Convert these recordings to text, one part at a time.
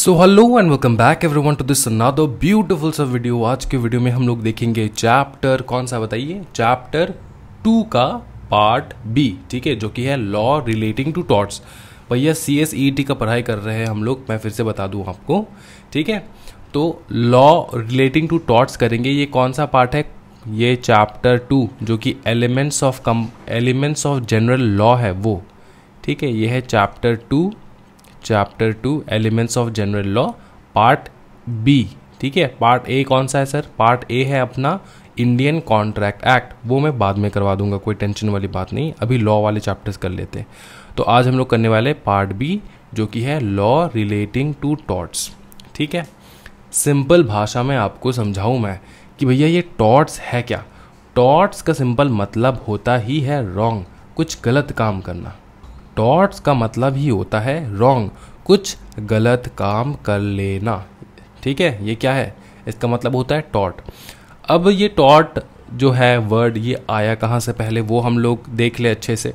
So hello and welcome back everyone to this another beautiful सा video. आज के video में हम लोग देखेंगे चैप्टर कौन सा बताइए, चैप्टर 2 का पार्ट बी, ठीक है, जो कि है लॉ रिलेटिंग टू टॉर्ट्स। भैया CSET का पढ़ाई कर रहे हैं हम लोग, मैं फिर से बता दूं आपको, ठीक है। तो लॉ रिलेटिंग टू टॉर्ट्स करेंगे। ये कौन सा पार्ट है? ये चैप्टर 2 जो कि एलिमेंट्स ऑफ जनरल लॉ है वो, ठीक है। ये है chapter 2 elements of general law part B, ठीक है। पार्ट ए कौन सा है सर? पार्ट ए है अपना इंडियन कॉन्ट्रैक्ट एक्ट, वो मैं बाद में करवा दूंगा, कोई टेंशन वाली बात नहीं। अभी लॉ वाले चैप्टर्स कर लेते हैं। तो आज हम लोग करने वाले पार्ट बी जो कि है लॉ रिलेटिंग टू टॉर्ट्स, ठीक है। सिंपल भाषा में आपको समझाऊं मैं कि भैया ये टॉर्ट्स है क्या। टॉर्ट्स का सिंपल मतलब होता ही है रॉन्ग, कुछ गलत काम करना। टॉर्ट्स का मतलब ही होता है रॉन्ग, कुछ गलत काम कर लेना, ठीक है। ये क्या है? इसका मतलब होता है टॉर्ट। अब ये टॉर्ट जो है वर्ड, ये आया कहाँ से पहले वो हम लोग देख ले अच्छे से,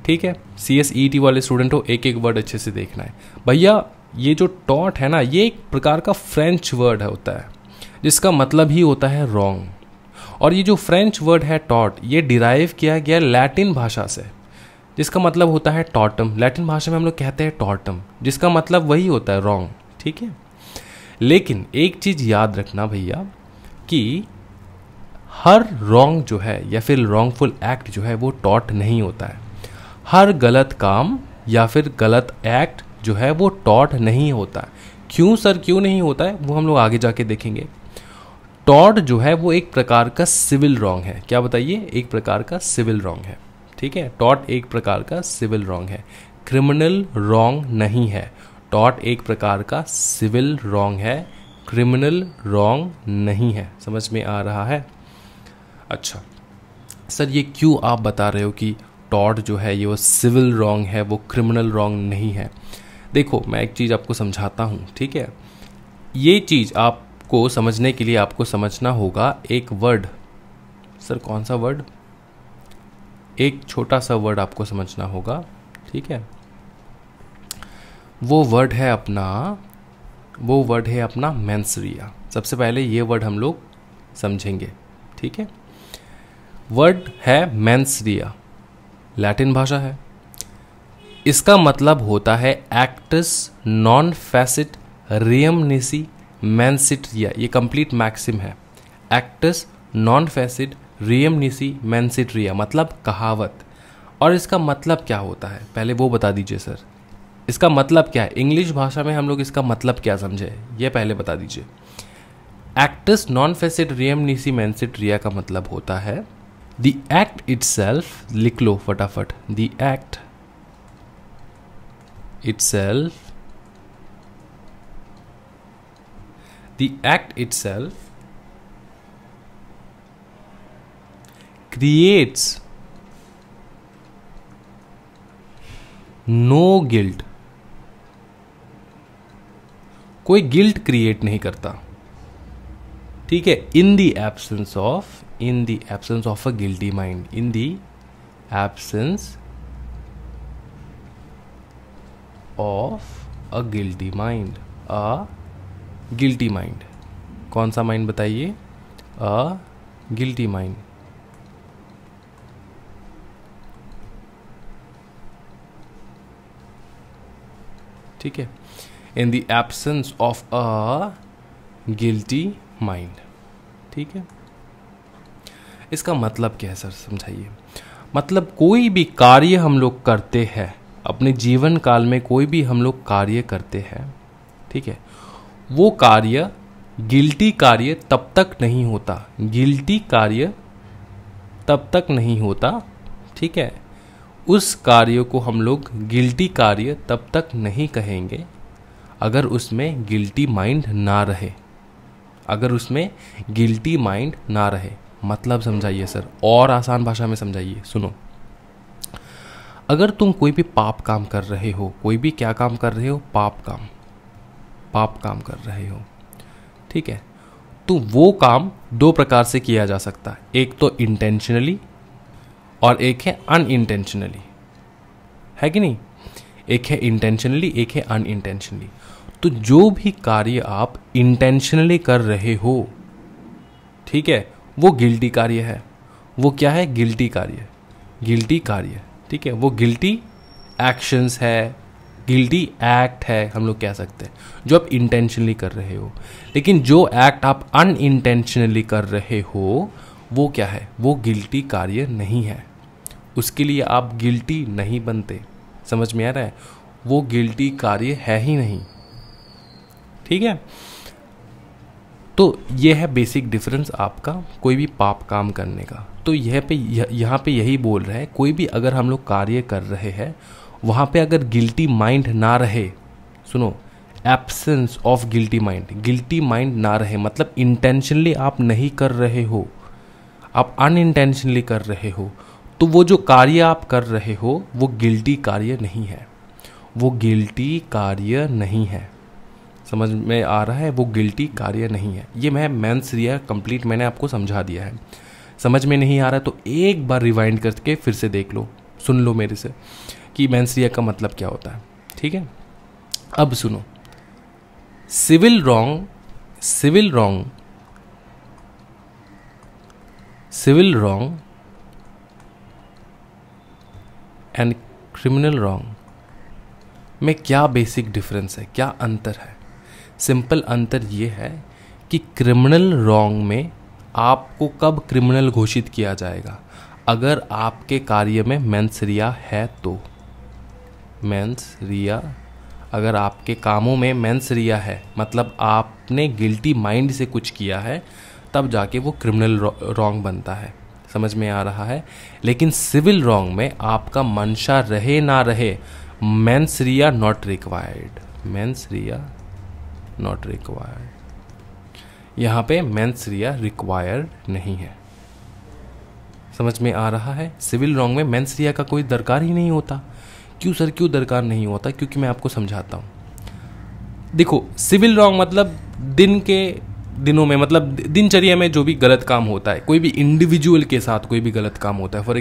ठीक है। CSET वाले स्टूडेंट हो, एक एक वर्ड अच्छे से देखना है भैया। ये जो टॉर्ट है ना, ये एक प्रकार का फ्रेंच वर्ड होता है जिसका मतलब ही होता है रॉन्ग। और ये जो फ्रेंच वर्ड है टॉर्ट, ये डिराइव किया गया लैटिन भाषा से, जिसका मतलब होता है टॉर्टम। लैटिन भाषा में हम लोग कहते हैं टॉर्टम, जिसका मतलब वही होता है रॉन्ग, ठीक है। लेकिन एक चीज याद रखना भैया कि हर रॉन्ग जो है या फिर रॉन्गफुल एक्ट जो है वो टॉर्ट नहीं होता है। हर गलत काम या फिर गलत एक्ट जो है वो टॉर्ट नहीं होता है। क्यों सर, क्यों नहीं होता है वो हम लोग आगे जाके देखेंगे। टॉर्ट जो है वो एक प्रकार का सिविल रॉन्ग है। क्या बताइए? एक प्रकार का सिविल रॉन्ग है, ठीक है। टॉर्ट एक प्रकार का सिविल रॉन्ग है, क्रिमिनल रॉन्ग नहीं है। टॉर्ट एक प्रकार का सिविल रॉन्ग है, क्रिमिनल रॉन्ग नहीं है। समझ में आ रहा है? अच्छा सर, ये क्यों आप बता रहे हो कि टॉर्ट जो है ये वो सिविल रॉन्ग है, वो क्रिमिनल रॉन्ग नहीं है? देखो, मैं एक चीज़ आपको समझाता हूँ, ठीक है। ये चीज़ आपको समझने के लिए आपको समझना होगा एक वर्ड। सर कौन सा वर्ड? एक छोटा सा वर्ड आपको समझना होगा, ठीक है। वो वर्ड है अपना मेंसरिया। सबसे पहले ये वर्ड हम लोग समझेंगे, ठीक है। वर्ड है मेंसरिया, लैटिन भाषा है। इसका मतलब होता है एक्टस नॉन फैसिट रियम निसी मेंसिट्रिया। ये कंप्लीट मैक्सिम है, एक्टस नॉन फैसिट रियम निसी मेंसिट्रिया, मतलब कहावत। और इसका मतलब क्या होता है पहले वो बता दीजिए सर। इसका मतलब क्या है? इंग्लिश भाषा में हम लोग इसका मतलब क्या समझे ये पहले बता दीजिए। एक्टस नॉन फैसिट रियम निसी मेंसिट्रिया का मतलब होता है द एक्ट इटसेल्फ, लिख लो फटाफट, the act itself creates no guilt। कोई गिल्ट क्रिएट नहीं करता, ठीक है। In the absence of a guilty mind, in the absence of a guilty mind. Guilty mind कौन सा माइंड बताइए? गिल्टी माइंड, ठीक है। In the absence of a guilty mind, ठीक है। इसका मतलब क्या है सर, समझाइए। मतलब कोई भी कार्य हम लोग करते हैं अपने जीवन काल में, कोई भी हम लोग कार्य करते हैं, ठीक है, वो कार्य गिल्टी कार्य तब तक नहीं होता, गिल्टी कार्य तब तक नहीं होता, ठीक है। उस कार्य को हम लोग गिल्टी कार्य तब तक नहीं कहेंगे अगर उसमें गिल्टी माइंड ना रहे, अगर उसमें गिल्टी माइंड ना रहे। मतलब समझाइए सर, और आसान भाषा में समझाइए। सुनो, अगर तुम कोई भी पाप काम कर रहे हो, कोई भी क्या काम कर रहे हो? पाप काम कर रहे हो, ठीक है। तो वो काम दो प्रकार से किया जा सकता है, एक तो इंटेंशनली और एक है अनइंटेंशनली, है कि नहीं? एक है इंटेंशनली, एक है अनइंटेंशनली। तो जो भी कार्य आप इंटेंशनली कर रहे हो, ठीक है, वो गिल्टी कार्य है। वो क्या है? गिल्टी कार्य, गिल्टी कार्य, ठीक है, वो गिल्टी एक्शंस है, गिल्टी एक्ट है, हम लोग कह सकते हैं, जो आप इंटेंशनली कर रहे हो। लेकिन जो एक्ट आप अनइंटेंशनली कर रहे हो वो क्या है? वो गिल्टी कार्य नहीं है, उसके लिए आप गिल्टी नहीं बनते। समझ में आ रहा है? वो गिल्टी कार्य है ही नहीं, ठीक है। तो ये है बेसिक डिफरेंस आपका कोई भी पाप काम करने का। तो यहाँ पे यही बोल रहा है, कोई भी अगर हम लोग कार्य कर रहे हैं वहाँ पे अगर गिल्टी माइंड ना रहे, सुनो, absence of guilty mind, guilty mind ना रहे मतलब इंटेंशनली आप नहीं कर रहे हो, आप अनइंटेंशनली कर रहे हो, तो वो जो कार्य आप कर रहे हो वो गिल्टी कार्य नहीं है, वो गिल्टी कार्य नहीं है। समझ में आ रहा है? वो गिल्टी कार्य नहीं है। ये मैं मेंस रिया कंप्लीट मैंने आपको समझा दिया है। समझ में नहीं आ रहा है तो एक बार रिवाइंड करके फिर से देख लो, सुन लो मेरे से कि मेंस रिया का मतलब क्या होता है, ठीक है। अब सुनो, civil wrong, civil wrong, civil wrong and criminal wrong में क्या बेसिक डिफरेंस है, क्या अंतर है? सिंपल अंतर ये है कि क्रिमिनल रॉन्ग में आपको कब क्रिमिनल घोषित किया जाएगा? अगर आपके कार्य में मेंस रिया है तो, मेंस रिया, अगर आपके कामों में मेंस रिया है मतलब आपने गिल्टी माइंड से कुछ किया है, तब जाके वो क्रिमिनल रॉन्ग बनता है। समझ में आ रहा है? लेकिन सिविल रॉन्ग में आपका मंशा रहे ना रहे, mains Riya not required, mains Riya not required. यहाँ पे मेंस रिया रिक्वायर्ड नहीं है। समझ में आ रहा है? सिविल रॉन्ग में मेंस रिया का कोई दरकार ही नहीं होता। क्यों सर, क्यों दरकार नहीं होता? क्योंकि मैं आपको समझाता हूँ। देखो, सिविल रॉन्ग मतलब दिन के दिनों में, मतलब दिनचर्या में जो भी गलत काम होता है, कोई भी इंडिविजुअल के साथ कोई भी गलत काम होता है। फॉर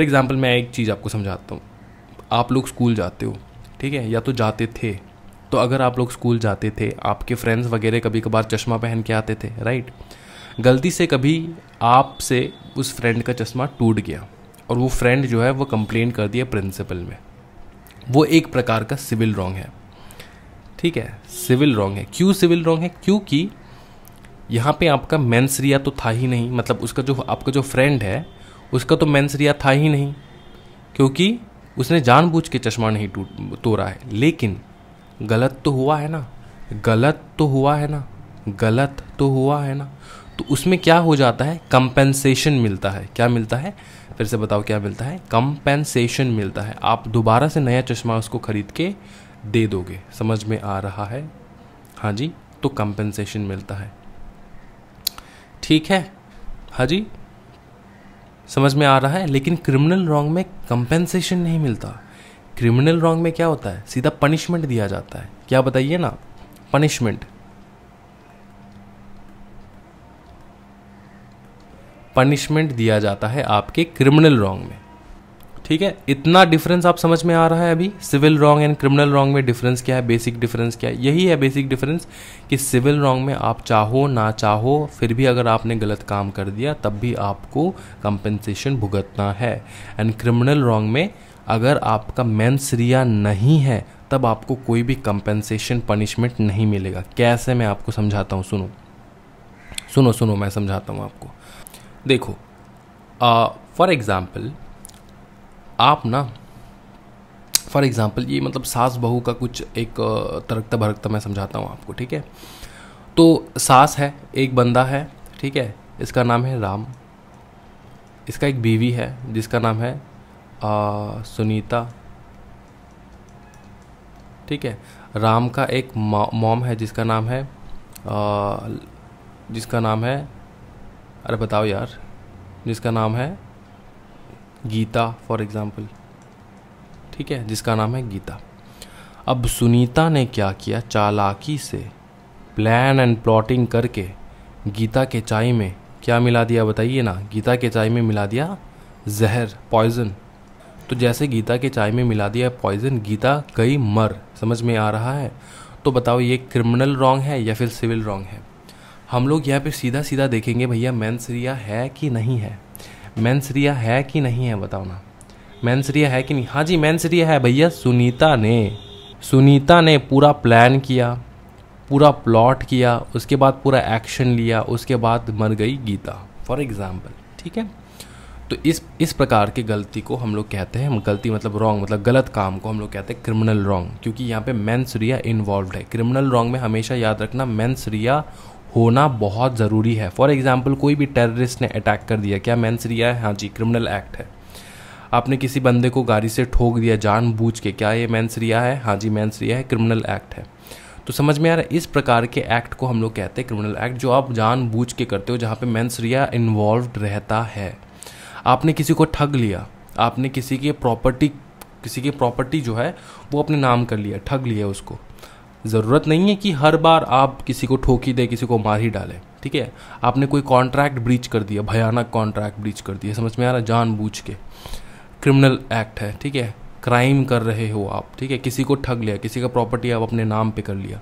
एग्जाम्पल मैं एक चीज़ आपको समझाता हूँ। आप लोग स्कूल जाते हो, ठीक है, या तो जाते थे, तो अगर आप लोग स्कूल जाते थे, आपके फ्रेंड्स वगैरह कभी कभार चश्मा पहन के आते थे, राइट। गलती से कभी आपसे उस फ्रेंड का चश्मा टूट गया और वो फ्रेंड जो है वो कंप्लेंट कर दिया प्रिंसिपल में, वो एक प्रकार का सिविल रॉन्ग है, ठीक है, सिविल रॉन्ग है। क्यों सिविल रॉन्ग है? क्योंकि यहाँ पे आपका मेंस रिया तो था ही नहीं, मतलब उसका जो आपका जो फ्रेंड है उसका तो मेंस रिया था ही नहीं, क्योंकि उसने जानबूझ के चश्मा नहीं तोड़ा है। लेकिन गलत तो हुआ है ना, गलत तो हुआ है ना, गलत तो हुआ है ना, तो उसमें क्या हो जाता है? कंपेंसेशन मिलता है। क्या मिलता है? फिर से बताओ, क्या मिलता है? कंपेंसेशन मिलता है। आप दोबारा से नया चश्मा उसको खरीद के दे दोगे। समझ में आ रहा है? हाँ जी, तो कंपेंसेशन मिलता है, ठीक है, हाँ जी, समझ में आ रहा है। लेकिन क्रिमिनल रॉन्ग में कंपेंसेशन नहीं मिलता। क्रिमिनल रॉन्ग में क्या होता है? सीधा पनिशमेंट दिया जाता है। क्या बताइए ना? पनिशमेंट, पनिशमेंट दिया जाता है आपके क्रिमिनल रॉन्ग में, ठीक है। इतना डिफरेंस आप समझ में आ रहा है अभी? Civil wrong and criminal wrong में डिफरेंस क्या है, बेसिक डिफरेंस क्या है? यही है बेसिक डिफरेंस कि सिविल रॉन्ग में आप चाहो ना चाहो फिर भी अगर आपने गलत काम कर दिया तब भी आपको कंपेंसेशन भुगतना है। एंड क्रिमिनल रॉन्ग में अगर आपका मेंस रिया नहीं है तब आपको कोई भी कंपेंसेशन पनिशमेंट नहीं मिलेगा। कैसे? मैं आपको समझाता हूँ, सुनो सुनो सुनो, मैं समझाता हूँ आपको। देखो, फॉर एग्जाम्पल आप ना, फॉर एग्जाम्पल ये मतलब सास बहू का कुछ एक तर्कता भरकता मैं समझाता हूँ आपको, ठीक है। तो सास है, एक बंदा है, ठीक है, इसका नाम है राम। इसका एक बीवी है जिसका नाम है सुनीता, ठीक है। राम का एक मॉम है जिसका नाम है अरे बताओ यार, जिसका नाम है गीता, फॉर एग्जाम्पल, ठीक है, जिसका नाम है गीता। अब सुनीता ने क्या किया? चालाकी से प्लान एंड प्लॉटिंग करके गीता के चाय में क्या मिला दिया? बताइए ना। गीता के चाय में मिला दिया जहर, पॉइजन। तो जैसे गीता के चाय में मिला दिया पॉइजन, गीता गई मर। समझ में आ रहा है? तो बताओ ये क्रिमिनल रॉन्ग है या फिर सिविल रॉन्ग है? हम लोग यहाँ पे सीधा सीधा देखेंगे भैया मेंस रिया है कि नहीं है, मेंस रिया है कि नहीं है, बताओ ना, मेंस रिया है कि नहीं? हाँ जी मेंस रिया है भैया। सुनीता ने पूरा प्लान किया, पूरा प्लॉट किया, उसके बाद पूरा एक्शन लिया, उसके बाद मर गई गीता, फॉर एग्जाम्पल। ठीक है, तो इस प्रकार की गलती को हम लोग कहते हैं, गलती मतलब रॉन्ग, मतलब गलत काम को हम लोग कहते हैं क्रिमिनल रॉन्ग, क्योंकि यहाँ पे मेंस रिया इन्वॉल्व है। क्रिमिनल रॉन्ग में हमेशा याद रखना मेंस रिया होना बहुत ज़रूरी है। फॉर एग्जाम्पल कोई भी टेररिस्ट ने अटैक कर दिया, क्या मेंस रिया है? हाँ जी, क्रिमिनल एक्ट है। आपने किसी बंदे को गाड़ी से ठोक दिया जानबूझ के, क्या ये मेंस रिया है? हाँ जी मेंस रिया है, क्रिमिनल एक्ट है। तो समझ में आ रहा है, इस प्रकार के एक्ट को हम लोग कहते हैं क्रिमिनल एक्ट, जो आप जानबूझ के करते हो, जहाँ पे मेंस रिया इन्वॉल्व रहता है। आपने किसी को ठग लिया, आपने किसी की प्रॉपर्टी जो है वो अपने नाम कर लिया, ठग लिया उसको। ज़रूरत नहीं है कि हर बार आप किसी को ठोक ही दे, किसी को मार ही डालें। ठीक है, आपने कोई कॉन्ट्रैक्ट ब्रीच कर दिया, भयानक कॉन्ट्रैक्ट ब्रीच कर दिया, समझ में आ रहा है, जानबूझ के, क्रिमिनल एक्ट है। ठीक है, क्राइम कर रहे हो आप। ठीक है, किसी को ठग लिया, किसी का प्रॉपर्टी आप अपने नाम पे कर लिया,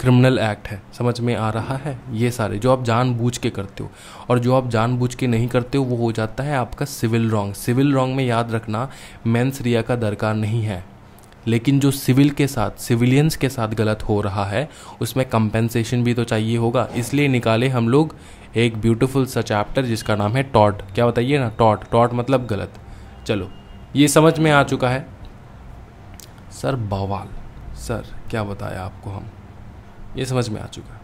क्रिमिनल एक्ट है। समझ में आ रहा है? ये सारे जो आप जानबूझ के करते हो, और जो आप जानबूझ के नहीं करते हो वो हो जाता है आपका सिविल रॉन्ग। सिविल रॉन्ग में याद रखना मेंस रिया का दरकार नहीं है, लेकिन जो सिविल के साथ, सिविलियंस के साथ गलत हो रहा है उसमें कंपेंसेशन भी तो चाहिए होगा। इसलिए निकाले हम लोग एक ब्यूटीफुल सा चैप्टर जिसका नाम है टॉट। क्या बताइए ना? टॉट मतलब गलत। चलो ये समझ में आ चुका है सर? बवाल सर, क्या बताया आपको हम, ये समझ में आ चुका है।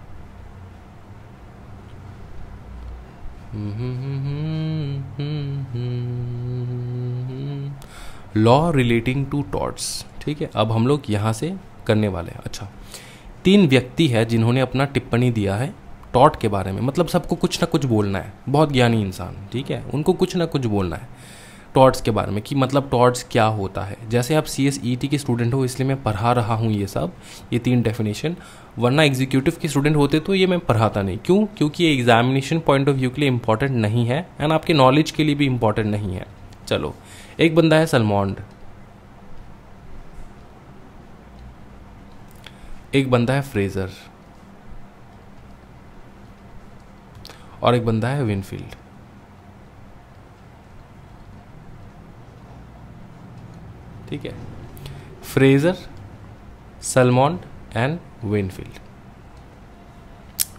Law relating to torts. ठीक है, अब हम लोग यहाँ से करने वाले हैं। अच्छा, 3 व्यक्ति है जिन्होंने अपना टिप्पणी दिया है टॉर्ट के बारे में, मतलब सबको कुछ ना कुछ बोलना है, बहुत ज्ञानी इंसान। ठीक है, उनको कुछ ना कुछ बोलना है टॉर्ट्स के बारे में, कि मतलब टॉर्ट्स क्या होता है। जैसे आप CSET के स्टूडेंट हो इसलिए मैं पढ़ा रहा हूँ ये सब, ये 3 डेफिनेशन, वरना एग्जीक्यूटिव के स्टूडेंट होते तो ये मैं पढ़ाता नहीं। क्यों? क्योंकि ये एग्जामिनेशन पॉइंट ऑफ व्यू के लिए इंपॉर्टेंट नहीं है, एंड आपके नॉलेज के लिए भी इंपॉर्टेंट नहीं है। चलो, एक बंदा है सलमॉन्ड, एक बंदा है फ्रेजर, और एक बंदा है विनफील्ड। ठीक है, फ्रेजर, सलमॉन्ड एंड विनफील्ड।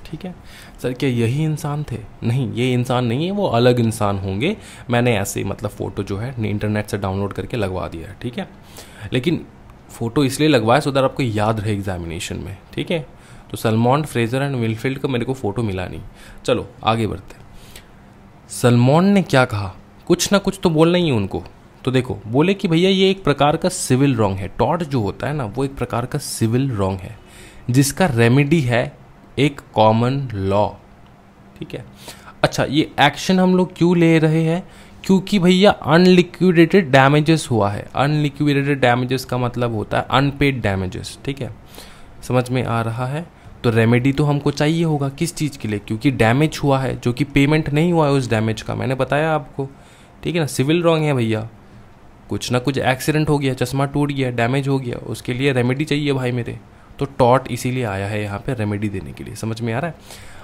ठीक है सर, क्या यही इंसान थे? नहीं, ये इंसान नहीं है, वो अलग इंसान होंगे। मैंने ऐसे मतलब फ़ोटो जो है इंटरनेट से डाउनलोड करके लगवा दिया है। ठीक है, लेकिन फ़ोटो इसलिए लगवाया सो दैट आपको याद रहे एग्जामिनेशन में। ठीक है, तो सलमॉन्ड, फ्रेजर एंड विनफील्ड का मेरे को फ़ोटो मिला नहीं। चलो आगे बढ़ते। सलमॉन्ड ने क्या कहा? कुछ ना कुछ तो बोलना ही है उनको। तो देखो, बोले कि भैया ये एक प्रकार का सिविल रॉन्ग है। टॉर्ट जो होता है ना, वो एक प्रकार का सिविल रॉन्ग है जिसका रेमेडी है एक कॉमन लॉ। ठीक है, अच्छा, ये एक्शन हम लोग क्यों ले रहे हैं? क्योंकि भैया अनलिक्विडेटेड डैमेजेस हुआ है। अनलिक्विडेटेड डैमेजेस का मतलब होता है अनपेड डैमेजेस। ठीक है, समझ में आ रहा है? तो रेमेडी तो हमको चाहिए होगा, किस चीज़ के लिए? क्योंकि डैमेज हुआ है, जो कि पेमेंट नहीं हुआ है उस डैमेज का, मैंने बताया आपको। ठीक है ना, सिविल रॉन्ग है भैया, कुछ ना कुछ एक्सीडेंट हो गया, चश्मा टूट गया, डैमेज हो गया, उसके लिए रेमेडी चाहिए भाई मेरे। तो टॉर्ट इसीलिए आया है यहाँ पे रेमेडी देने के लिए। समझ में आ रहा है?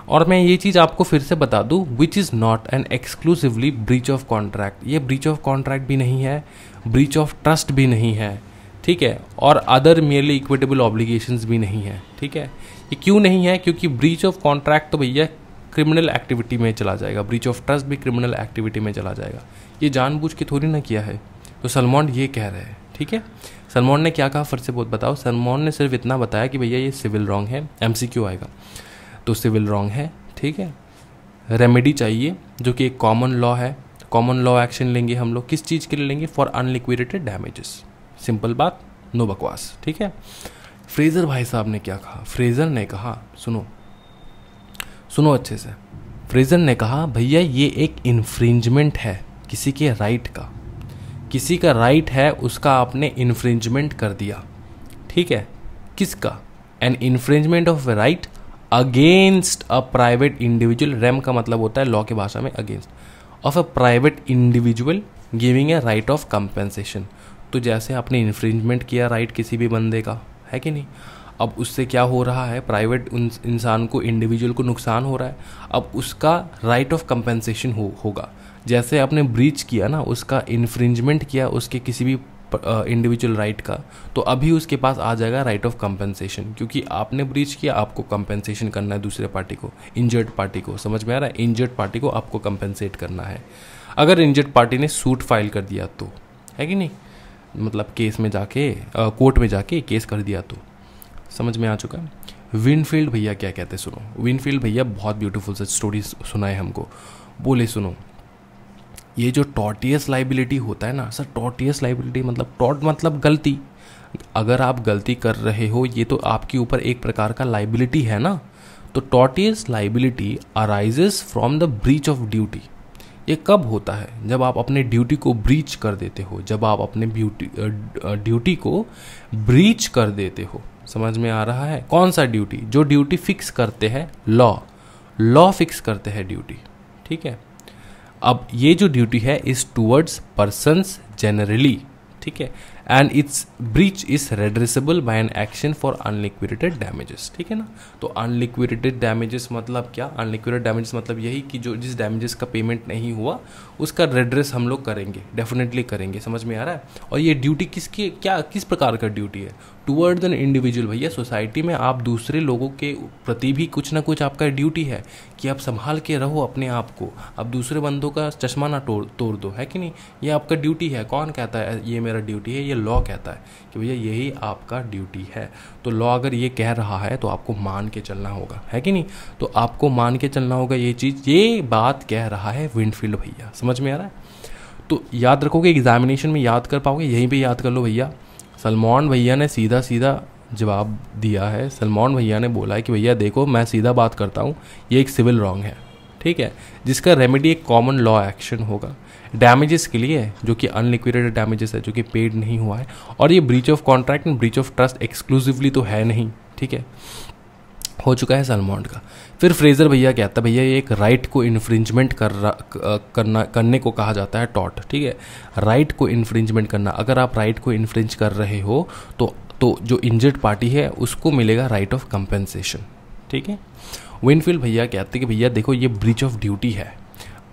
और मैं ये चीज़ आपको फिर से बता दूँ, which is not an exclusively breach of contract. ये ब्रीच ऑफ कॉन्ट्रैक्ट भी नहीं है, ब्रीच ऑफ ट्रस्ट भी नहीं है। ठीक है, और अदर मेयरली इक्विटेबल ऑब्लिगेशंस भी नहीं है। ठीक है, ये क्यों नहीं है? क्योंकि ब्रीच ऑफ कॉन्ट्रैक्ट तो भैया क्रिमिनल एक्टिविटी में चला जाएगा, ब्रीच ऑफ ट्रस्ट भी क्रिमिनल एक्टिविटी में चला जाएगा। ये जानबूझ के थोड़ी ना किया है। तो सलमॉन्ड ये कह रहे हैं। ठीक है, सलमॉन्ड ने क्या कहा फिर से बहुत बताओ। सलमॉन्ड ने सिर्फ इतना बताया कि भैया ये सिविल रॉन्ग है, MCQ आएगा तो सिविल रॉन्ग है। ठीक है, रेमेडी चाहिए जो कि एक कॉमन लॉ है। कॉमन लॉ एक्शन लेंगे हम लोग, किस चीज़ के लिए लेंगे? For unliquidated damages. सिंपल बात, नो बकवास। ठीक है, फ्रेजर भाई साहब ने क्या कहा? फ्रेजर ने कहा, सुनो अच्छे से। फ्रेजर ने कहा भैया ये एक इन्फ्रिंजमेंट है किसी के राइट का, किसी का राइट है उसका आपने इन्फ्रिंजमेंट कर दिया। ठीक है, किसका? An infringement of right against a private individual. रेम का मतलब होता है लॉ के भाषा में against, of a private individual giving a right of compensation. तो जैसे आपने इन्फ्रिंजमेंट किया राइट किसी भी बंदे का, है कि नहीं, अब उससे क्या हो रहा है, प्राइवेट इंसान को, इंडिविजुअल को नुकसान हो रहा है, अब उसका राइट ऑफ कंपेंसेशन होगा। जैसे आपने ब्रीच किया ना, उसका इन्फ्रिंजमेंट किया उसके किसी भी इंडिविजुअल राइट का, तो अभी उसके पास आ जाएगा राइट ऑफ कंपेंसेशन, क्योंकि आपने ब्रीच किया, आपको कंपेंसेशन करना है दूसरे पार्टी को, इंजर्ड पार्टी को। समझ में आ रहा है, इंजर्ड पार्टी को आपको कंपेंसेट करना है। अगर इंजर्ड पार्टी ने सूट फाइल कर दिया तो, है कि नहीं, मतलब केस में जाके कोर्ट में जाके केस कर दिया तो, समझ में आ चुका है। विनफील्ड भैया क्या कहते हैं सुनो। विनफील्ड भैया बहुत ब्यूटीफुल से स्टोरी सुनाए हमको। बोले सुनो, ये जो टॉर्टियस लाइबिलिटी होता है ना सर, टॉर्टियस लाइबिलिटी मतलब टॉर्ट मतलब गलती। अगर आप गलती कर रहे हो, ये तो आपके ऊपर एक प्रकार का लाइबिलिटी है ना। तो tortious liability arises from the breach of duty. ये कब होता है, जब आप अपने ड्यूटी को ब्रीच कर देते हो, जब आप अपने ड्यूटी को ब्रीच कर देते हो। समझ में आ रहा है, कौन सा ड्यूटी, जो ड्यूटी फिक्स करते हैं लॉ फिक्स करते हैं ड्यूटी, ठीक है। अब ये जो ड्यूटी है इज टूवर्ड्स पर्सन्स जनरली, ठीक है, and its breach is redressable by an action for unliquidated damages, ठीक है ना। तो अनलिक्विडेटेड डैमेजेस मतलब क्या, अनलिक्विडेटेड डैमेजेस मतलब यही कि जो जिस डैमेजेस का पेमेंट नहीं हुआ उसका रेड्रेस हम लोग करेंगे, डेफिनेटली करेंगे। समझ में आ रहा है। और ये ड्यूटी किसकी, क्या किस प्रकार का ड्यूटी है, टूवर्ड्स एन इंडिविजुअल। भैया सोसाइटी में आप दूसरे लोगों के प्रति भी कुछ ना कुछ आपका ड्यूटी है कि आप संभाल के रहो अपने आप को, आप दूसरे बंदों का चश्मा ना तोड़ दो, है कि नहीं। ये आपका ड्यूटी है। कौन कहता है ये मेरा ड्यूटी है, ये लॉ कहता है कि भैया यही आपका ड्यूटी है। तो लॉ अगर ये कह रहा है तो आपको मान के चलना होगा, है कि नहीं। तो आपको मान के चलना होगा ये चीज़, ये बात कह रहा है विंडफील्ड भैया। समझ में आ रहा है। तो याद रखोगे, एग्जामिनेशन में याद कर पाओगे, यहीं पे याद कर लो भैया। सलमान भैया ने सीधा सीधा जवाब दिया है। सलमान भैया ने बोला है कि भैया देखो मैं सीधा बात करता हूँ, ये एक सिविल रॉन्ग है, ठीक है, जिसका रेमेडी एक कॉमन लॉ एक्शन होगा डैमेजेस के लिए, जो कि अनलिक्विडेटेड डैमेजेस है, जो कि पेड नहीं हुआ है। और ये breach of contract and breach of trust exclusively तो है नहीं, ठीक है, हो चुका है सलमान का। फिर फ्रेजर भैया कहता है भैया ये एक राइट को इन्फ्रिंजमेंट करने को कहा जाता है टॉर्ट, ठीक है, राइट को इन्फ्रिंजमेंट करना। अगर आप राइट को इन्फ्रिंज कर रहे हो तो जो इंजर्ड पार्टी है उसको मिलेगा राइट ऑफ कंपेंसेशन, ठीक है। विनफील्ड भैया कहते हैं कि भैया देखो ये ब्रीच ऑफ ड्यूटी है,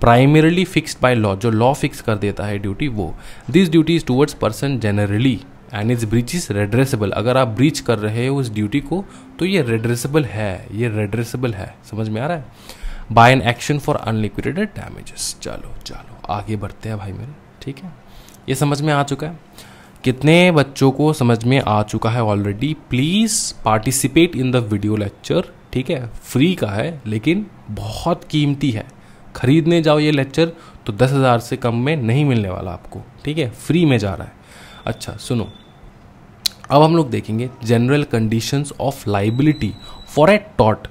प्राइमरीली फिक्स्ड बाय लॉ, जो लॉ फिक्स कर देता है ड्यूटी वो। This duty is towards person generally and is breach is redressable. अगर आप ब्रीच कर रहे हो उस ड्यूटी को तो ये रेड्रेसेबल है, ये रेड्रेसेबल है। समझ में आ रहा है। By an action for unliquidated damages. चलो आगे बढ़ते हैं भाई मेरे, ठीक है। ये समझ में आ चुका है। कितने बच्चों को समझ में आ चुका है already? Please participate in the video lecture, ठीक है, फ्री का है लेकिन बहुत कीमती है। खरीदने जाओ ये लेक्चर तो 10,000 से कम में नहीं मिलने वाला आपको, ठीक है, फ्री में जा रहा है। अच्छा सुनो, अब हम लोग देखेंगे general conditions of liability for a tort.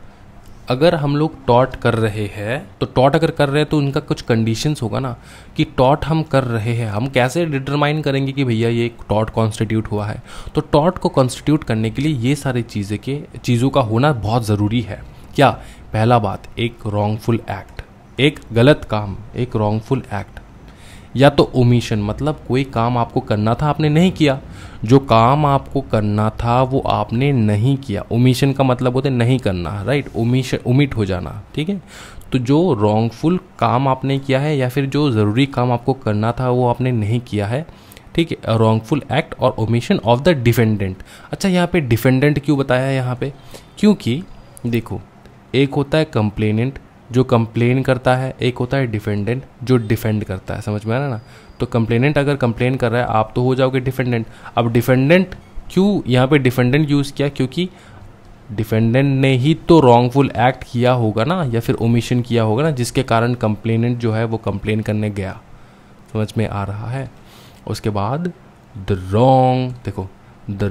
अगर हम लोग टॉर्ट कर रहे हैं तो टॉर्ट अगर कर रहे हैं तो उनका कुछ कंडीशंस होगा ना, कि टॉर्ट हम कर रहे हैं, हम कैसे डिटरमाइन करेंगे कि भैया ये टॉर्ट कॉन्स्टिट्यूट हुआ है। तो टॉर्ट को कॉन्स्टिट्यूट करने के लिए ये सारी चीज़ों का होना बहुत ज़रूरी है। क्या? पहला बात, एक रॉन्गफुल एक्ट, एक गलत काम, एक रॉन्गफुल एक्ट, या तो ओमिशन, मतलब कोई काम आपको करना था आपने नहीं किया, जो काम आपको करना था वो आपने नहीं किया। ओमिशन का मतलब होता है नहीं करना, राइट, ओमिट हो जाना, ठीक है। तो जो रॉन्गफुल काम आपने किया है या फिर जो ज़रूरी काम आपको करना था वो आपने नहीं किया है, ठीक है, रॉन्गफुल एक्ट और ओमिशन ऑफ द डिफेंडेंट। अच्छा यहाँ पे डिफेंडेंट क्यों बताया है यहाँ पे? क्योंकि देखो, एक होता है कंप्लेनेंट जो कंप्लेन करता है, एक होता है डिफेंडेंट जो डिफेंड करता है। समझ में आ रहा है ना। तो कंप्लेनेंट अगर कंप्लेन कर रहा है आप तो हो जाओगे डिफेंडेंट। अब डिफेंडेंट क्यों यहाँ पे डिफेंडेंट यूज़ किया? क्योंकि डिफेंडेंट ने ही तो रॉन्गफुल एक्ट किया होगा ना, या फिर ओमिशन किया होगा ना, जिसके कारण कंप्लेनेंट जो है वो कंप्लेन करने गया। समझ में आ रहा है। उसके बाद the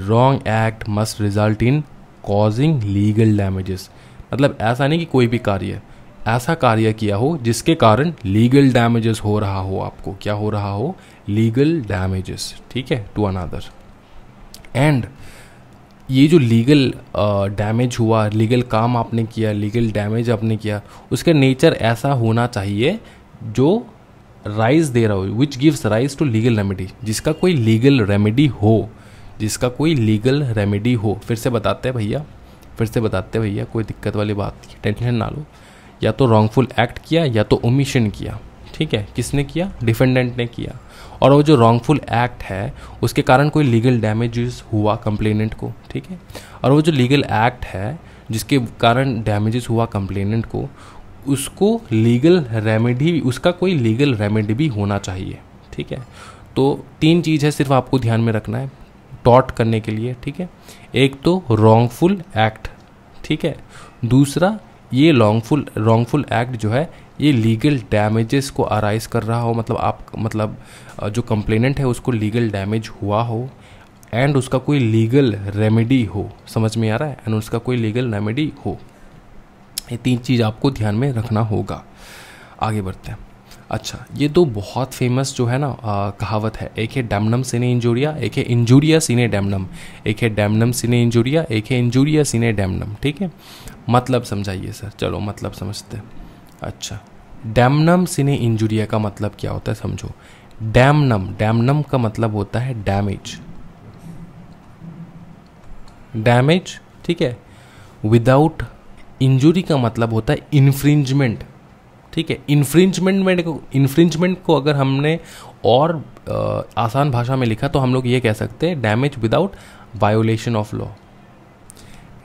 wrong act must result in causing legal damages. मतलब ऐसा नहीं कि कोई भी कार्य, ऐसा कार्य किया हो जिसके कारण लीगल डैमेजेस हो रहा हो, आपको क्या हो रहा हो? लीगल डैमेजेस, ठीक है, टू अनदर। एंड ये जो लीगल डैमेज हुआ, लीगल काम आपने किया, लीगल डैमेज आपने किया, उसका नेचर ऐसा होना चाहिए जो राइज दे रहा हो, which gives rise to legal remedy, जिसका कोई लीगल रेमेडी हो, जिसका कोई लीगल रेमेडी हो। फिर से बताते हैं भैया, कोई दिक्कत वाली बात नहीं, टेंशन ना लो। या तो रॉन्गफुल एक्ट किया या तो ओमिशन किया, ठीक है। किसने किया? डिफेंडेंट ने किया। और वो जो रॉन्गफुल एक्ट है उसके कारण कोई लीगल डैमेजेस हुआ कंप्लेनेंट को, ठीक है। और वो जो लीगल एक्ट है जिसके कारण डैमेजेस हुआ कंप्लेनेंट को, उसको लीगल रेमेडी, उसका कोई लीगल रेमेडी भी होना चाहिए, ठीक है। तो 3 चीज़ है सिर्फ आपको ध्यान में रखना है टॉट करने के लिए, ठीक है। एक तो रॉन्गफुल एक्ट, ठीक है। दूसरा ये रॉन्गफुल एक्ट जो है ये लीगल डैमेजेस को अराइज कर रहा हो, मतलब जो कंप्लेनेंट है उसको लीगल डैमेज हुआ हो एंड उसका कोई लीगल रेमेडी हो, समझ में आ रहा है, एंड उसका कोई लीगल रेमेडी हो। ये 3 चीज़ आपको ध्यान में रखना होगा। आगे बढ़ते हैं। अच्छा, ये 2 बहुत फेमस जो है ना कहावत है, एक है डैमनम सिने इंजूरिया, एक है इंजूरिया सिने डैमनम, एक है डैमनम सिने इंजूरिया, एक है इंजूरिया सिने डैमनम, ठीक है। मतलब समझाइए सर, चलो मतलब समझते हैं। अच्छा, डैमनम सिने इंजूरिया का मतलब क्या होता है समझो। डैमनम का मतलब होता है डैमेज, ठीक है। विदाउट इंजूरी का मतलब होता है इन्फ्रिंजमेंट, ठीक है। इन्फ्रिंजमेंट को अगर हमने और आसान भाषा में लिखा तो हम लोग ये कह सकते हैं damage without violation of law,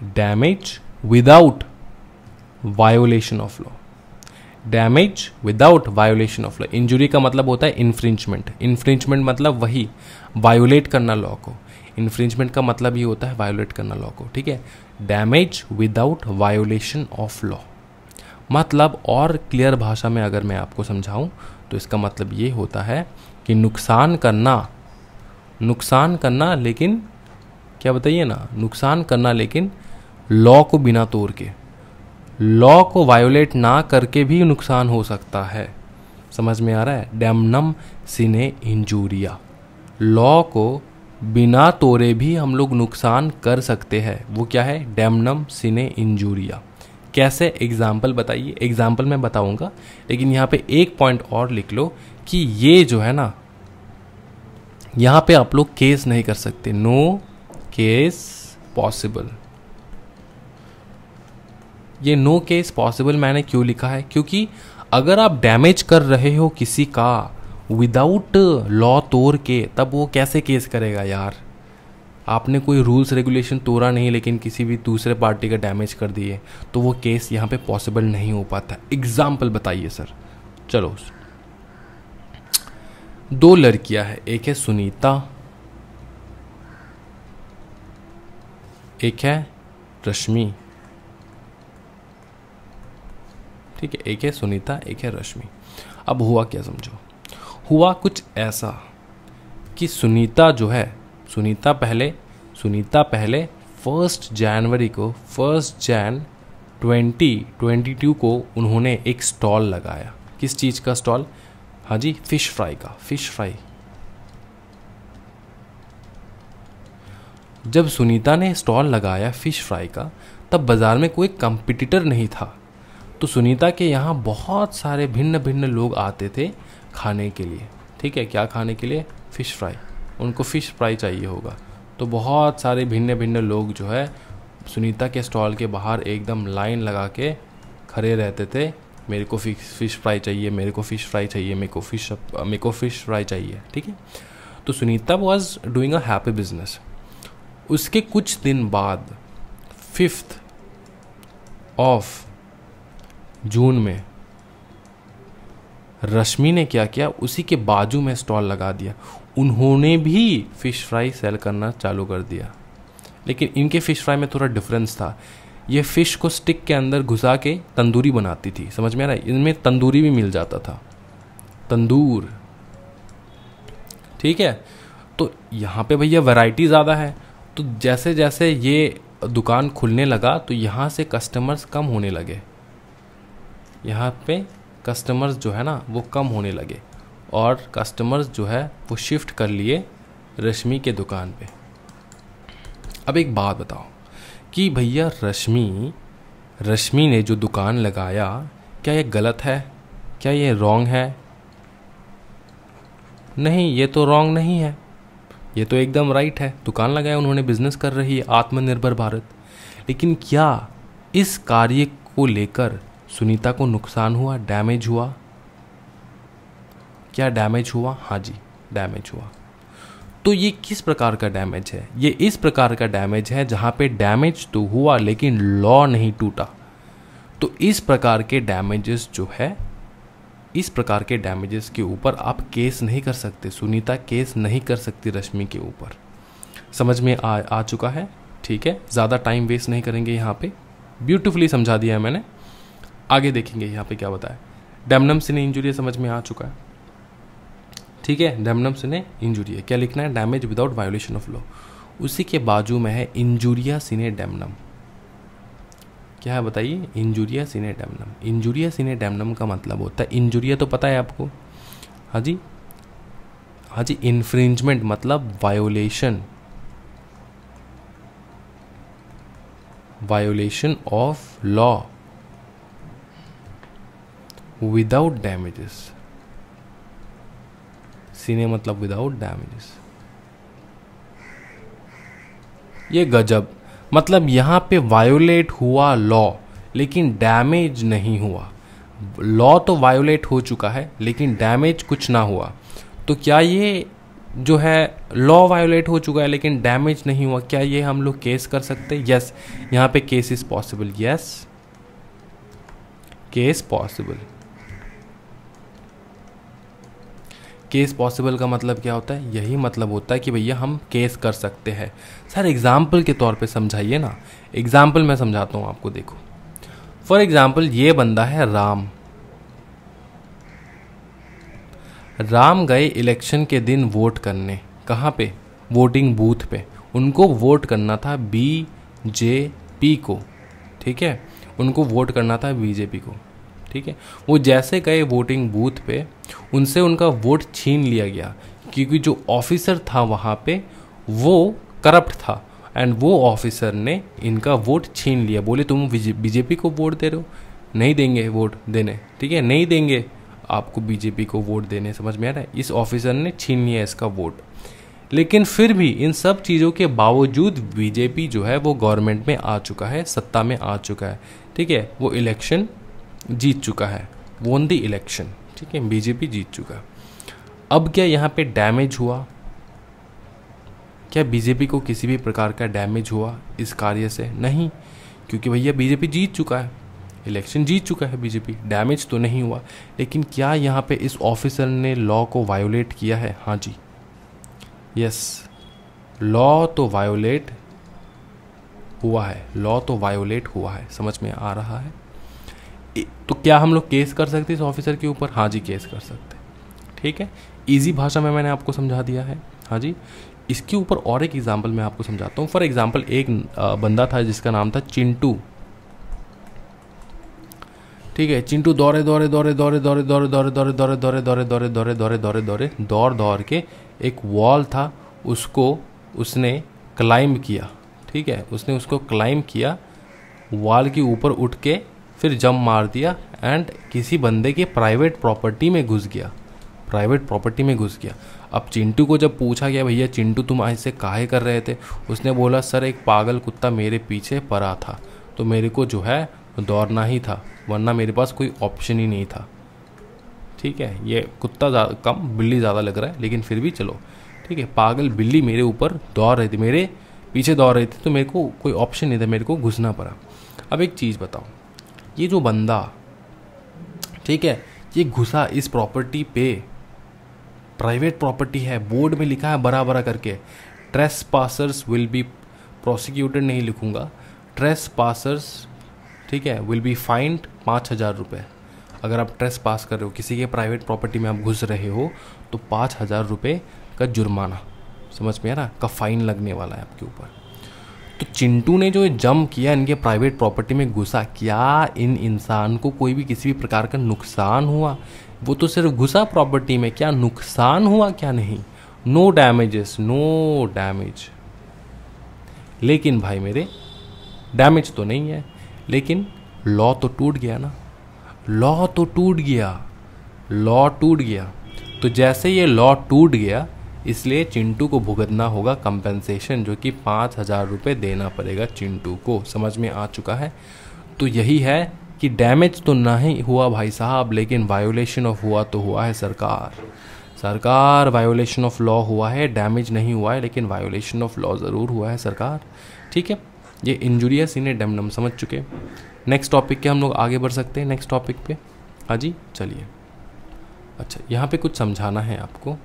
damage without violation of law, damage without violation of law. Injury का मतलब होता है इन्फ्रिंजमेंट मतलब वही वायोलेट करना लॉ को, इन्फ्रिंजमेंट का मतलब ये होता है वायोलेट करना लॉ को, ठीक है। Damage without violation of law मतलब, और क्लियर भाषा में अगर मैं आपको समझाऊं तो इसका मतलब ये होता है कि नुकसान करना लेकिन क्या बताइए ना, नुकसान करना लेकिन लॉ को बिना तोड़ के, लॉ को वायोलेट ना करके भी नुकसान हो सकता है, समझ में आ रहा है। डैमनम सिने इंजूरिया, लॉ को बिना तोड़े भी हम लोग नुकसान कर सकते हैं, वो क्या है? डैमनम सिने इंजूरिया। कैसे? एग्जाम्पल बताइए। एग्जाम्पल मैं बताऊंगा, लेकिन यहाँ पे एक पॉइंट और लिख लो कि ये जो है ना, यहाँ पे आप लोग केस नहीं कर सकते, नो केस पॉसिबल। ये नो केस पॉसिबल मैंने क्यों लिखा है? क्योंकि अगर आप डैमेज कर रहे हो किसी का विदाउट लॉ तोड़ के, तब वो कैसे केस करेगा यार? आपने कोई रूल्स रेगुलेशन तोड़ा नहीं लेकिन किसी भी दूसरे पार्टी का डैमेज कर दिए, तो वो केस यहाँ पे पॉसिबल नहीं हो पाता। एग्जाम्पल बताइए सर। चलो, 2 लड़कियां हैं, एक है सुनीता, एक है रश्मि, ठीक है। एक है सुनीता, एक है रश्मि। अब हुआ क्या समझो, हुआ कुछ ऐसा कि सुनीता जो है, सुनीता पहले 1 जनवरी को, 1 जन 2022 को उन्होंने एक स्टॉल लगाया। किस चीज़ का स्टॉल? हाँ जी, फिश फ्राई का, फिश फ्राई। जब सुनीता ने स्टॉल लगाया फिश फ्राई का, तब बाज़ार में कोई कंपटीटर नहीं था, तो सुनीता के यहाँ बहुत सारे भिन्न भिन्न लोग आते थे खाने के लिए, ठीक है। क्या खाने के लिए? Fish fry. उनको फ़िश फ्राई चाहिए होगा, तो बहुत सारे भिन्न भिन्न लोग जो है सुनीता के स्टॉल के बाहर एकदम लाइन लगा के खड़े रहते थे, मेरे को फ़िश फ्राई चाहिए, मेरे को फ़िश फ्राई चाहिए, मेरे को फ़िश फ्राई चाहिए, ठीक है। तो Sunita was doing a happy business. उसके कुछ दिन बाद 5 जून में रश्मि ने क्या किया, उसी के बाजू में स्टॉल लगा दिया। उन्होंने भी फ़िश फ्राई सेल करना चालू कर दिया, लेकिन इनके फ़िश फ्राई में थोड़ा डिफरेंस था। ये फ़िश को स्टिक के अंदर घुसा के तंदूरी बनाती थी, समझ में आ रहा है? इनमें तंदूरी भी मिल जाता था, तंदूर, ठीक है। तो यहाँ पे भैया वैरायटी ज़्यादा है, तो जैसे जैसे ये दुकान खुलने लगा तो यहाँ से कस्टमर्स कम होने लगे, यहाँ पे कस्टमर्स जो है ना वो कम होने लगे, और कस्टमर्स जो है वो शिफ्ट कर लिए रश्मि के दुकान पे। अब एक बात बताओ कि भैया रश्मि ने जो दुकान लगाया, क्या ये गलत है? क्या ये रॉन्ग है? नहीं, ये तो रॉन्ग नहीं है, ये तो एकदम राइट है। दुकान लगाया उन्होंने, बिजनेस कर रही है, आत्मनिर्भर भारत। लेकिन क्या इस कार्य को लेकर सुनीता को नुकसान हुआ, डैमेज हुआ? क्या डैमेज हुआ? हाँ जी, डैमेज हुआ। तो ये किस प्रकार का डैमेज है? ये इस प्रकार का डैमेज है जहां पे डैमेज तो हुआ लेकिन लॉ नहीं टूटा। तो इस प्रकार के डैमेजेस जो है, इस प्रकार के डैमेजेस के ऊपर आप केस नहीं कर सकते, सुनीता केस नहीं कर सकती रश्मि के ऊपर। समझ में आ चुका है? ठीक है, ज़्यादा टाइम वेस्ट नहीं करेंगे, यहाँ पे ब्यूटीफुली समझा दिया है मैंने। आगे देखेंगे यहाँ पे क्या बताया। डैमनम सिने इंजुरिया समझ में आ चुका है, ठीक है। डैमनम सिने इंजुरिया क्या लिखना है? Damage without violation of law. उसी के बाजू में है इंजुरिया सिने डैमनम। क्या है बताइए? इंजुरिया सिने डैमनम। इंजुरिया सिने डैमनम का मतलब होता है, इंजुरिया तो पता है आपको, हाँ जी, हाँ जी, इन्फ्रिंजमेंट मतलब violation, violation of law without damages. सीने मतलब विदाउट डैमेजेस। ये गजब, मतलब यहां पे वायोलेट हुआ लॉ लेकिन डैमेज नहीं हुआ। लॉ तो वायोलेट हो चुका है लेकिन डैमेज कुछ ना हुआ। तो क्या ये जो है लॉ वायोलेट हो चुका है लेकिन डैमेज नहीं हुआ, क्या ये हम लोग केस कर सकते हैं? यस, यहाँ पे case is possible. Yes, case possible. Case possible का मतलब क्या होता है? यही मतलब होता है कि भैया हम केस कर सकते हैं। सर एग्जाम्पल के तौर पे समझाइए ना। एग्जाम्पल मैं समझाता हूँ आपको, देखो। फॉर एग्जाम्पल ये बंदा है राम। राम गए इलेक्शन के दिन वोट करने, कहाँ पे? वोटिंग बूथ पे। उनको वोट करना था बीजेपी को, ठीक है, उनको वोट करना था बीजेपी को, ठीक है। वो जैसे गए वोटिंग बूथ पे, उनसे उनका वोट छीन लिया गया क्योंकि जो ऑफिसर था वहाँ पे वो करप्ट था एंड वो ऑफिसर ने इनका वोट छीन लिया। बोले तुम बीजेपी को वोट दे रहे हो, नहीं देंगे वोट देने, ठीक है, नहीं देंगे आपको बीजेपी को वोट देने। समझ में आ रहा है? इस ऑफिसर ने छीन लिया इसका वोट। लेकिन फिर भी इन सब चीज़ों के बावजूद बीजेपी जो है वो गवर्नमेंट में आ चुका है, सत्ता में आ चुका है, ठीक है, वो इलेक्शन जीत चुका है, वोन दी इलेक्शन, ठीक है, बीजेपी जीत चुका है। अब क्या यहाँ पे डैमेज हुआ? क्या बीजेपी को किसी भी प्रकार का डैमेज हुआ इस कार्य से? नहीं, क्योंकि भैया बीजेपी जीत चुका है, इलेक्शन जीत चुका है बीजेपी, डैमेज तो नहीं हुआ। लेकिन क्या यहाँ पे इस ऑफिसर ने लॉ को वायोलेट किया है? हाँ जी, यस, लॉ तो वायोलेट हुआ है, लॉ तो वायोलेट हुआ है। समझ में आ रहा है? तो क्या हम लोग केस कर सकते हैं इस ऑफिसर के ऊपर? हाँ जी, केस कर सकते हैं, ठीक है। इजी भाषा में मैंने आपको समझा दिया है, हाँ जी। इसके ऊपर और एक एग्जांपल मैं आपको समझाता हूँ। फॉर एग्जांपल एक बंदा था जिसका नाम था चिंटू, ठीक है। चिंटू दौड़े दौड़े दौड़े दौड़े दौड़े दौड़े दौड़े दौड़े दौड़े दौड़े दौड़े दौड़े दौड़े दौड़े दौड़े दौड़े दौड़ दौड़ के एक वॉल था, उसको उसने क्लाइंब किया, ठीक है, उसने उसको क्लाइंब किया, वॉल के ऊपर उठ के फिर जंप मार दिया एंड किसी बंदे के प्राइवेट प्रॉपर्टी में घुस गया, प्राइवेट प्रॉपर्टी में घुस गया। अब चिंटू को जब पूछा गया भैया चिंटू तुम ऐसे काहे कर रहे थे, उसने बोला सर एक पागल कुत्ता मेरे पीछे पड़ा था तो मेरे को जो है दौड़ना ही था, वरना मेरे पास कोई ऑप्शन ही नहीं था, ठीक है। ये कुत्ता कम बिल्ली ज़्यादा लग रहा है लेकिन फिर भी चलो, ठीक है। पागल बिल्ली मेरे ऊपर दौड़ रही थी, मेरे पीछे दौड़ रही थी, तो मेरे को कोई ऑप्शन नहीं था, मेरे को घुसना पड़ा। अब एक चीज़ बताओ, ये जो बंदा, ठीक है, ये घुसा इस प्रॉपर्टी पे, प्राइवेट प्रॉपर्टी है, बोर्ड में लिखा है बड़ा बड़ा करके, ट्रेसपासर्स विल बी प्रोसिक्यूटेड, नहीं लिखूंगा, ट्रेसपासर्स, ठीक है, विल बी फाइंड 5,000 रुपये। अगर आप ट्रेस पास कर रहे हो, किसी के प्राइवेट प्रॉपर्टी में आप घुस रहे हो तो 5,000 रुपये का जुर्माना, समझ में आ रहा, का फाइन लगने वाला है आपके ऊपर। तो चिंटू ने जो जंप किया इनके प्राइवेट प्रॉपर्टी में घुसा, क्या इन इंसान को कोई भी किसी भी प्रकार का नुकसान हुआ? वो तो सिर्फ घुसा प्रॉपर्टी में, क्या नुकसान हुआ? क्या नहीं, नो डैमेजेस, नो डैमेज। लेकिन भाई मेरे डैमेज तो नहीं है, लेकिन लॉ तो टूट गया ना, लॉ तो टूट गया, लॉ टूट गया। तो जैसे ये लॉ टूट गया, इसलिए चिंटू को भुगतना होगा कंपेंसेशन, जो कि 5,000 रुपये देना पड़ेगा चिंटू को। समझ में आ चुका है? तो यही है कि डैमेज तो नहीं हुआ भाई साहब, लेकिन वायोलेशन ऑफ हुआ तो हुआ है सरकार वायोलेशन ऑफ लॉ हुआ है, डैमेज नहीं हुआ है, लेकिन वायोलेशन ऑफ लॉ ज़रूर हुआ है सरकार। ठीक है, ये इंजुरियस इन डेमनम समझ चुके। नेक्स्ट टॉपिक के हम लोग आगे बढ़ सकते हैं, नेक्स्ट टॉपिक पे। हाँ जी, चलिए। अच्छा, यहाँ पे कुछ समझाना है आपको।